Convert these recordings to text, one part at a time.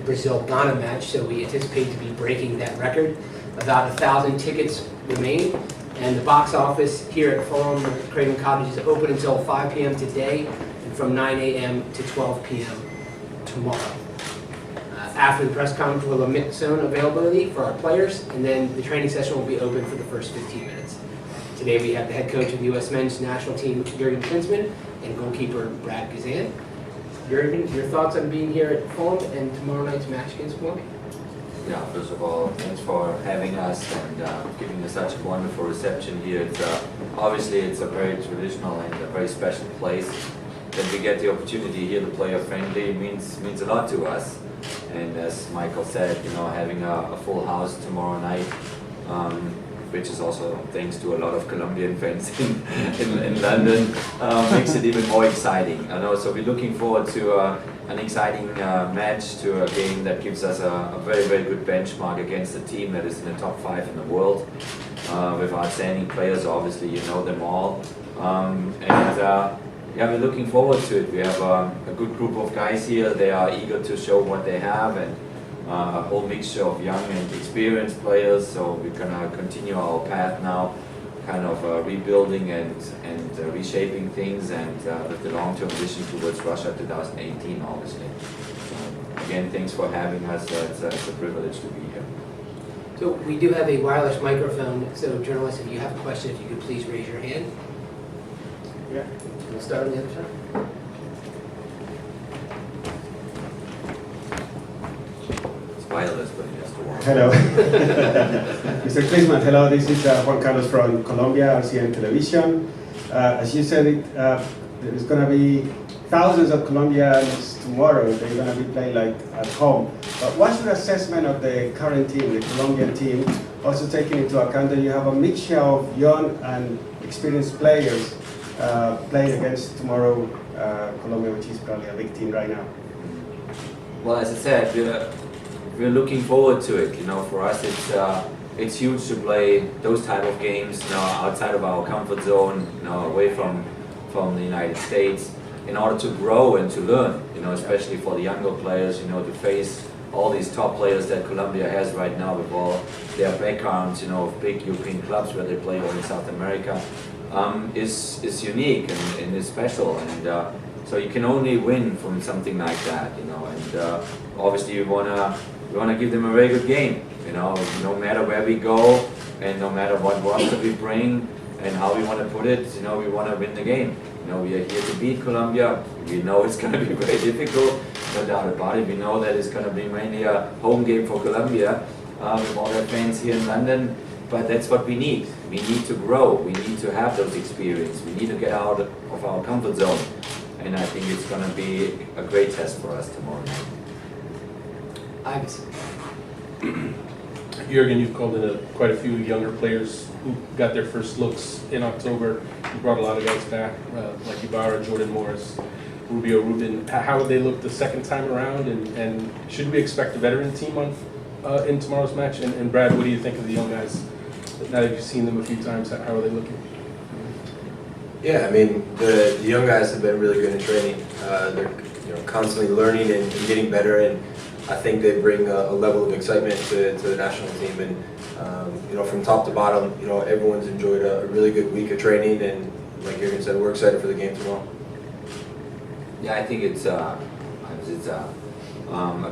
Brazil-Ghana match, so we anticipate to be breaking that record. About 1,000 tickets remain, and the box office here at Fulham Craven Cottage is open until 5 p.m. today and from 9 a.m. to 12 p.m. tomorrow. After the press conference, we'll limit zone availability for our players, and then the training session will be open for the first 15 minutes. Today we have the head coach of the U.S. men's national team, Jurgen Klinsmann, and goalkeeper Brad Guzan. Jurgen, your thoughts on being here at Fulham and tomorrow night's match against Colombia? Yeah, first of all, thanks for having us and giving us such a wonderful reception here. Obviously, it's a very traditional and a very special place. That we get the opportunity here to play a friendly means a lot to us. And as Michael said, having a full house tomorrow night, which is also thanks to a lot of Colombian fans in London, makes it even more exciting. So we're looking forward to an exciting match, to a game that gives us a very, very good benchmark against a team that is in the top 5 in the world, with outstanding players. Obviously, you know them all. Yeah, we're looking forward to it. We have a good group of guys here. They are eager to show what they have, and a whole mixture of young and experienced players. So we're gonna continue our path now, kind of rebuilding and reshaping things, and with the long-term vision towards Russia 2018, obviously. Again, thanks for having us. It's a privilege to be here. So we do have a wireless microphone, so journalists, if you have a question, if you could please raise your hand. Yeah. We'll start on the other side. It's wireless, but it has to work. Hello. Mr. Klinsmann, hello. This is Juan Carlos from Colombia, RCN Television. As you said, there's going to be thousands of Colombians tomorrow. They're going to be playing like at home. But what's your assessment of the current team, the Colombian team, also taking into account that you have a mixture of young and experienced players playing against tomorrow Colombia, which is probably a big team right now? Well, as I said, we're looking forward to it. For us, it's huge to play those type of games, outside of our comfort zone, away from the United States, in order to grow and to learn. Especially for the younger players, to face all these top players that Colombia has right now with all their backgrounds, of big European clubs where they play, or in South America. Is unique and is special, and so you can only win from something like that, and obviously we wanna give them a very good game, no matter where we go and no matter what roster we bring and how we want to put it, we want to win the game. We are here to beat Colombia. We know it's going to be very difficult, no doubt about it. We know that it's going to be mainly a home game for Colombia with all their fans here in London. But that's what we need. We need to grow. We need to have those experiences. We need to get out of our comfort zone. And I think it's going to be a great test for us tomorrow night. Jurgen, you've called in quite a few younger players who got their first looks in October. You brought a lot of guys back, like Ibarra, Jordan Morris, Rubio Rubin. How would they look the second time around? And should we expect a veteran team in tomorrow's match? And Brad, what do you think of the young guys? Now that you've seen them a few times, how are they looking? Yeah, I mean, the young guys have been really good in training. They're constantly learning and getting better, and I think they bring a level of excitement to the national team. And from top to bottom, everyone's enjoyed a really good week of training, and like Jurgen said, we're excited for the game tomorrow. Yeah, I think it's a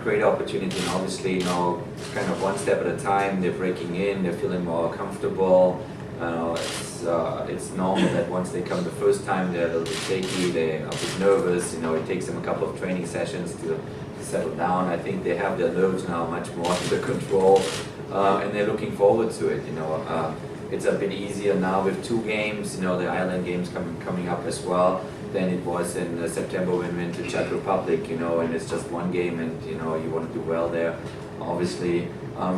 great opportunity, and obviously, kind of one step at a time. They're breaking in, they're feeling more comfortable. It's normal that once they come the first time, they're a little bit shaky, they're a bit nervous. It takes them a couple of training sessions to settle down. I think they have their nerves now much more under control, and they're looking forward to it. It's a bit easier now with 2 games. The Ireland games coming up as well, than it was in September when we went to Czech Republic, and it's just 1 game, and you want to do well there, obviously.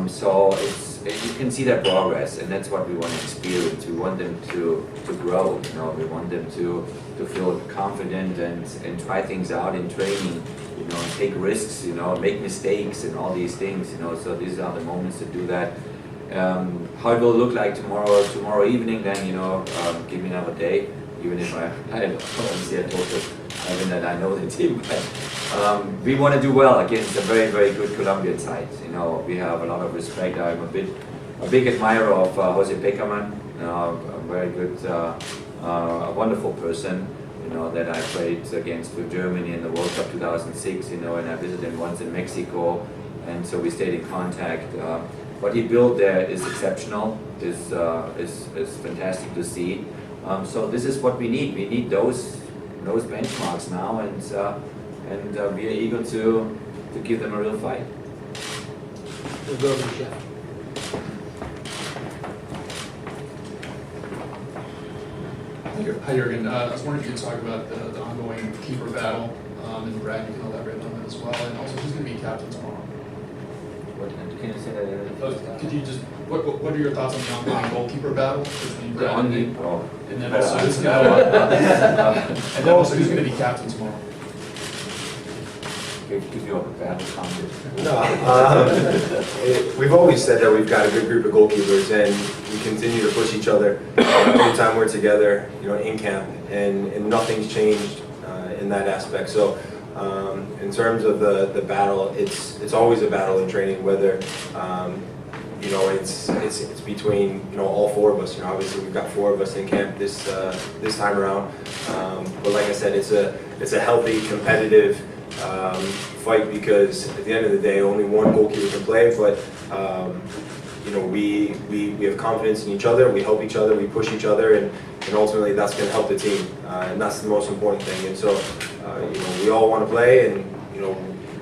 So you can see that progress, and that's what we want to experience. We want them to grow, we want them to feel confident and try things out in training, and take risks, make mistakes and all these things, so these are the moments to do that. How it will look like tomorrow evening, then, give me another day. Even if I obviously I told Ivan that I know the team, but we want to do well against a very, very good Colombian side. You know, we have a lot of respect. I'm a big admirer of Jose Pekerman. You know, a very good, a wonderful person. You know, that I played against with Germany in the World Cup 2006. You know, and I visited him once in Mexico, and so we stayed in contact. What he built there is exceptional. Is fantastic to see. So this is what we need. We need those benchmarks now, and we are eager to give them a real fight. We'll go to Jeff. Hi, Jurgen. I was wondering if you could talk about the ongoing keeper battle, and Brad, you can elaborate on that as well, and also who's going to be captain tomorrow? Can you say that again? Could you just, what are your thoughts on the ongoing goalkeeper battle between Brad and And then also who's going to be captain tomorrow? Give you a battle comment. No, we've always said that we've got a good group of goalkeepers, and we continue to push each other every time we're together, you know, in camp, and nothing's changed in that aspect. So, in terms of the battle, it's always a battle in training, whether you know, it's between, you know, all four of us. You know, obviously we've got four of us in camp this time around, but like I said, it's a healthy, competitive fight, because at the end of the day, only one goalkeeper can play. But you know, we have confidence in each other. We help each other. We push each other, and ultimately that's going to help the team, and that's the most important thing. And so, you know, we all want to play, and you know,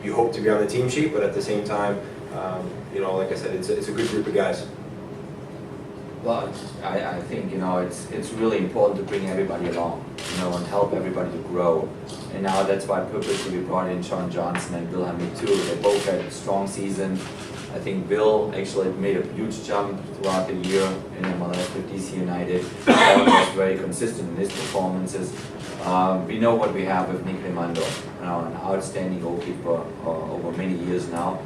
you hope to be on the team sheet, but at the same time, you know, like I said, it's a good group of guys. Well, I think, you know, it's really important to bring everybody along, you know, and help everybody to grow. And now that's why purposely we brought in Sean Johnson and Bill Hamid too. They both had a strong season. I think Bill actually made a huge jump throughout the year in MLS with DC United. Sean was very consistent in his performances. We know what we have with Nick Rimando, you know, an outstanding goalkeeper over many years now.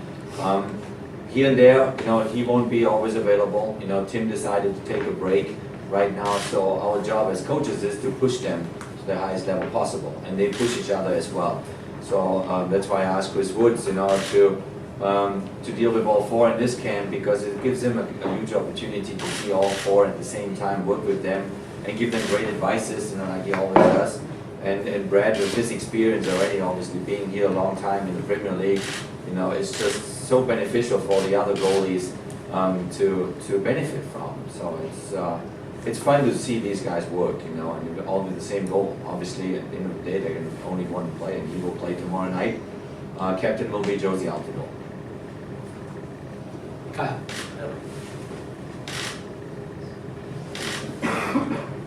Here and there, you know, he won't be always available. You know, Tim decided to take a break right now, so our job as coaches is to push them to the highest level possible, and they push each other as well. So that's why I asked Chris Woods, you know, to deal with all four in this camp, because it gives him a huge opportunity to see all four at the same time, work with them, and give them great advices, you know, like he always does. And Brad, with his experience already, obviously being here a long time in the Premier League, you know, it's just so beneficial for the other goalies to benefit from. So it's fun to see these guys work, you know, and all with the same goal. Obviously, at the end of the day, they're going to only one play, and he will play tomorrow night. Captain will be Josie Altidore. Kyle.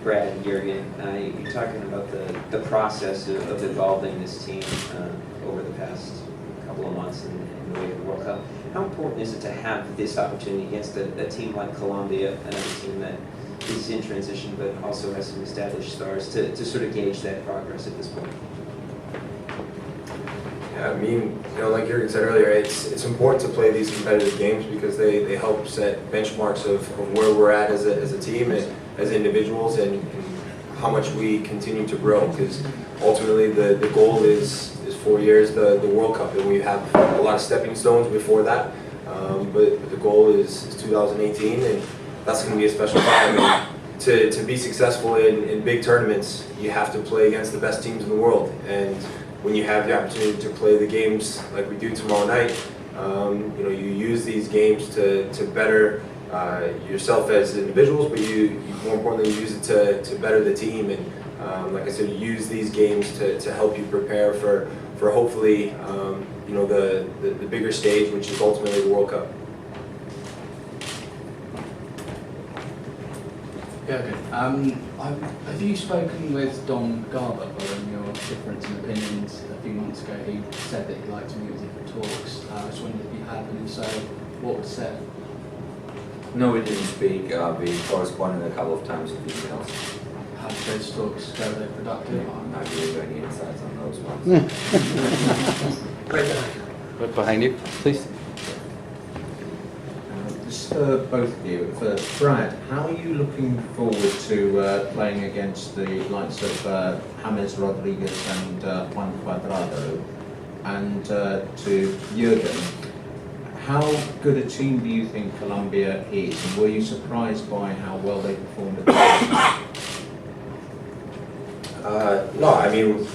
Brad, Jurgen, you're talking about the process of evolving this team over the past couple of months in the way of the World Cup. How important is it to have this opportunity against a team like Colombia, another team that is in transition but also has some established stars, to sort of gauge that progress at this point? Yeah, I mean, you know, like Jurgen said earlier, it's important to play these competitive games, because they help set benchmarks of where we're at as a team and as individuals, and how much we continue to grow. Because ultimately the goal is 4 years, the World Cup, and we have a lot of stepping stones before that. But the goal is 2018, and that's going to be a special time. And to be successful in big tournaments, you have to play against the best teams in the world. And when you have the opportunity to play the games like we do tomorrow night, you know, you use these games to better yourself as individuals, but you more importantly, you use it to better the team. And like I said, you use these games to help you prepare for hopefully, you know, the bigger stage, which is ultimately the World Cup. Jurgen, have you spoken with Don Garber following your difference in opinions a few months ago? He said that he'd like to meet with you for talks. I just wondered if you had, and if so, what was said? No, we didn't speak. We corresponded a couple of times with emails. How did those talks go? Were they productive? I'm not giving any insights on those ones. Right behind you, please. Just for both of you, first, Brad, how are you looking forward to playing against the likes of James Rodriguez and Juan Cuadrado? And to Jurgen, how good a team do you think Colombia is? And were you surprised by how well they performed at the No, I mean,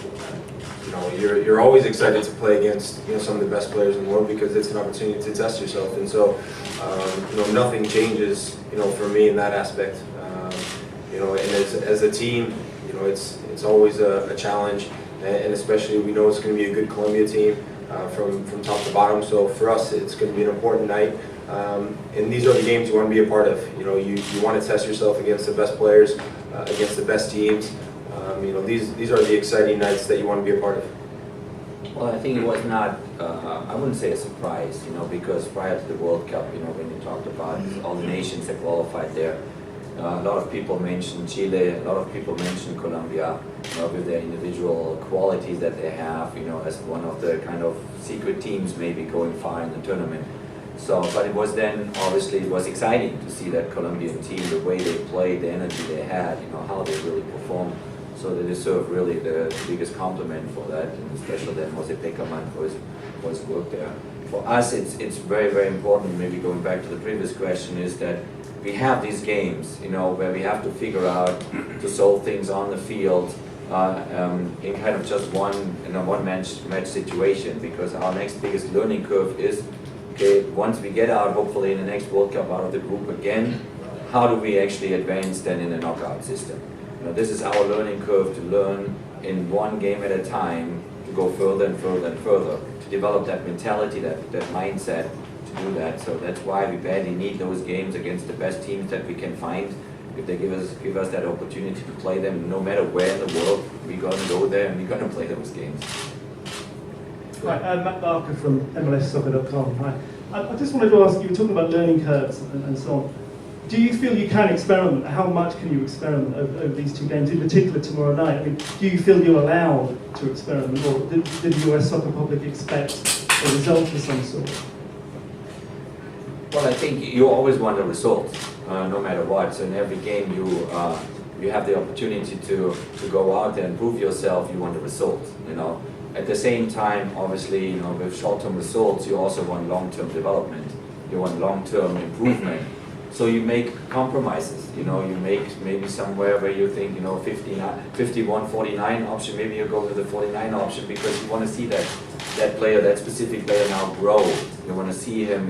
you're always excited to play against some of the best players in the world because it's an opportunity to test yourself, and so nothing changes for me in that aspect. And as a team, it's always a challenge, and especially we know it's going to be a good Colombia team from top to bottom. So for us, it's going to be an important night, and these are the games you want to be a part of. You want to test yourself against the best players, against the best teams. These are the exciting nights that you want to be a part of. Well, I think it was not, I wouldn't say a surprise, because prior to the World Cup, when you talked about all the nations that qualified there, a lot of people mentioned Chile, a lot of people mentioned Colombia, with their individual qualities that they have, as one of the kind of secret teams maybe going far in the tournament. So, but it was then, obviously, it was exciting to see that Colombian team, the way they played, the energy they had, how they really performed. So they deserve really the biggest compliment for that, and especially then Jose Peckerman for his work there. For us, it's very, very important, maybe going back to the previous question, is that we have these games, where we have to figure out to solve things on the field in kind of just one match situation, because our next biggest learning curve is, okay, once we get out, hopefully in the next World Cup out of the group again, how do we actually advance then in the knockout system? This is our learning curve, to learn in one game at a time, to go further and further and further, to develop that mentality, that mindset to do that. So that's why we badly need those games against the best teams that we can find. If they give us that opportunity to play them, no matter where in the world, we're going to go there and we're going to play those games. Hi, Matt Barker from MLSsoccer.com. Hi. I just wanted to ask, you were talking about learning curves and so on. Do you feel you can experiment? How much can you experiment over these two games, in particular tomorrow night? I mean, do you feel you're allowed to experiment, or did the US soccer public expect a result of some sort? Well, I think you always want a result, no matter what. So in every game you have the opportunity to go out there and prove yourself. You want a result, At the same time, obviously, with short-term results, you also want long-term development. You want long-term improvement. So you make compromises, you make maybe somewhere where you think, 51-49 option, maybe you go to the 49 option because you want to see that player, that specific player now grow. You want to see him,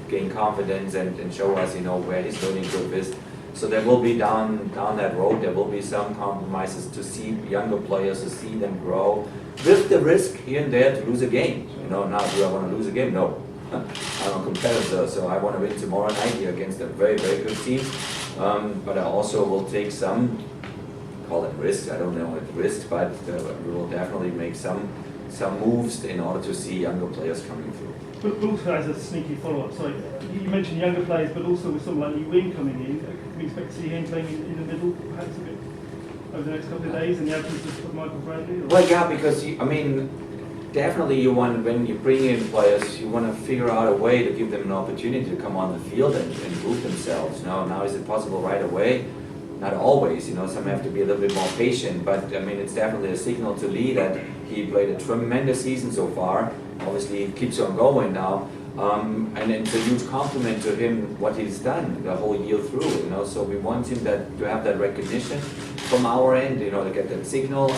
gain confidence and show us, where his learning curve is. So there will be down that road, there will be some compromises to see younger players, to see them grow, with the risk here and there to lose a game. Now do I want to lose a game? No. I'm a competitor, so I want to win tomorrow night here against a very, very good team. But I also will take some, call it risks, I don't know what risk, but we will definitely make some moves in order to see younger players coming through. But also, as a sneaky follow-up, sorry, you mentioned younger players, but also with someone like Nguyen coming in, can we expect to see him playing in the middle, perhaps a bit, over the next couple of days, in the absence of Michael Bradley? Or? Well, yeah, because, definitely you want, when you bring in players, you want to figure out a way to give them an opportunity to come on the field and prove themselves. Now is it possible right away? Not always, some have to be a little bit more patient, but it's definitely a signal to Lee that he played a tremendous season so far. Obviously he keeps on going now, and it's a huge compliment to him what he's done the whole year through, so we want him to have that recognition from our end, to get that signal,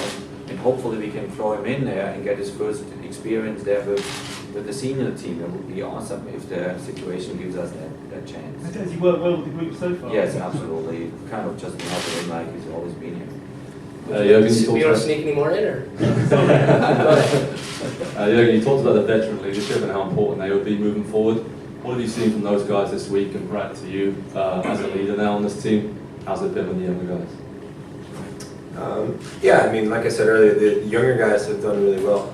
and hopefully we can throw him in there and get his first experience there with the senior team. It would be awesome if the situation gives us that chance. Has he worked well with the group so far? Yes, absolutely. Kind of just been helping him like he's always been here. You don't sneak any more in, or? Jurgen, you talked about the veteran leadership and how important they would be moving forward. What have you seen from those guys this week, and Brad, to you as a leader now on this team? How's it been with the younger guys? Like I said earlier, the younger guys have done really well.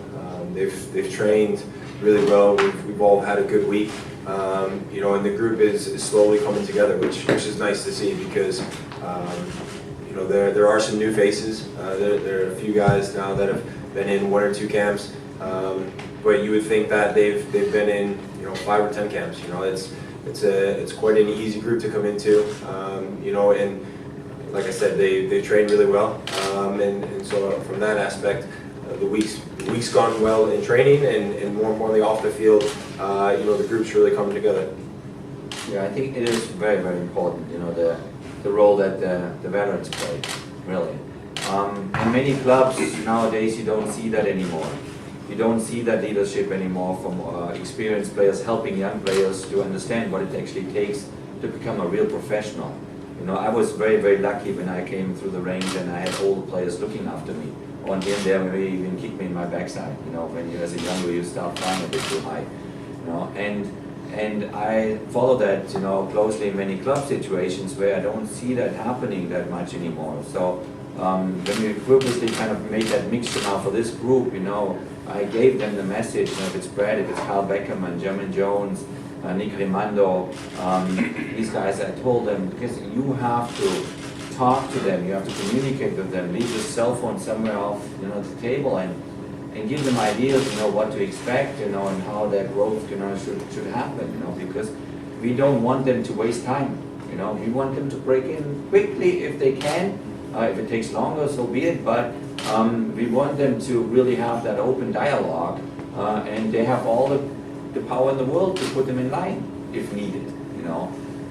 They've trained really well. We've all had a good week. And the group is slowly coming together, which is nice to see, because there are some new faces. There are a few guys now that have been in 1 or 2 camps, but you would think that they've been in 5 or 10 camps. It's quite an easy group to come into. And like I said, they train really well, and so from that aspect, the week's week's gone well in training, and more importantly off the field, the group's really coming together. Yeah, I think it is very, very important, the role that the veterans play, really. In many clubs nowadays, you don't see that anymore. You don't see that leadership anymore from experienced players helping young players to understand what it actually takes to become a real professional. I was very, very lucky when I came through the range and I had all the players looking after me. One here and there, maybe even kick me in my backside. When you, as a younger, you start flying a bit too high. And I follow that, closely in many club situations where I don't see that happening that much anymore. So when we purposely kind of made that mixture now for this group, I gave them the message, if it's Brad, if it's Carl Beckerman, Jermaine Jones, Nick Rimando, these guys, I told them, because you have to talk to them, you have to communicate with them, leave your cell phone somewhere off the table and give them ideas, what to expect, and how their growth, should happen, because we don't want them to waste time, we want them to break in quickly if they can. If it takes longer, so be it, but we want them to really have that open dialogue, and they have all the power in the world to put them in line if needed,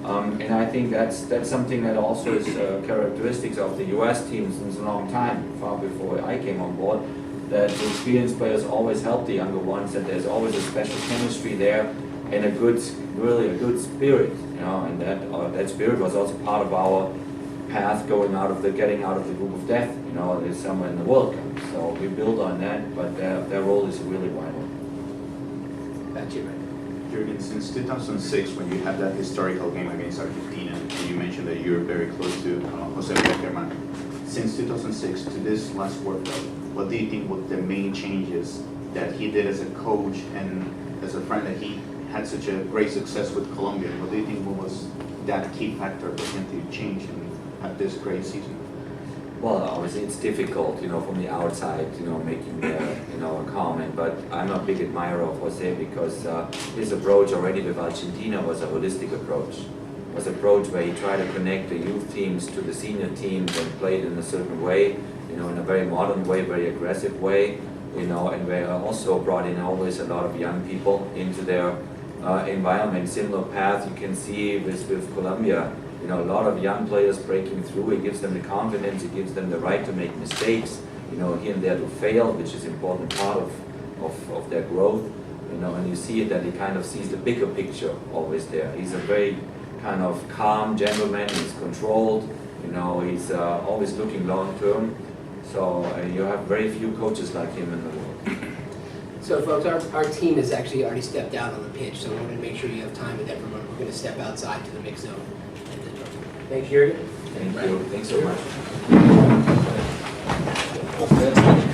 And I think that's something that also is characteristics of the US team since a long time, far before I came on board, that the experienced players always help the younger ones, that there's always a special chemistry there and really a good spirit, and that spirit was also part of our path getting out of the group of death, there's somewhere in the World Cup. So we build on that, but their role is really vital. That's you, right? Jurgen, since 2006, when you had that historical game against Argentina, and you mentioned that you're very close to Jose Beckerman, since 2006 to this last World Cup, what do you think were the main changes that he did as a coach and as a friend, that he had such a great success with Colombia? What do you think was that key factor for him to change and have this great season? Well, obviously it's difficult, from the outside, making a comment, but I'm a big admirer of Jose because his approach already with Argentina was a holistic approach. It was an approach where he tried to connect the youth teams to the senior teams and played in a certain way, in a very modern way, very aggressive way, and where also brought in always a lot of young people into their environment. Similar path you can see with Colombia. A lot of young players breaking through. It gives them the confidence, it gives them the right to make mistakes, here and there to fail, which is an important part of their growth, and you see that he kind of sees the bigger picture always there. He's a very kind of calm gentleman, he's controlled, he's always looking long term. So you have very few coaches like him in the world. So folks, our team has actually already stepped out on the pitch, so we're going to make sure you have time with everyone. We're going to step outside to the mix zone. Thanks, Jurgen. Thank you. Thanks so much.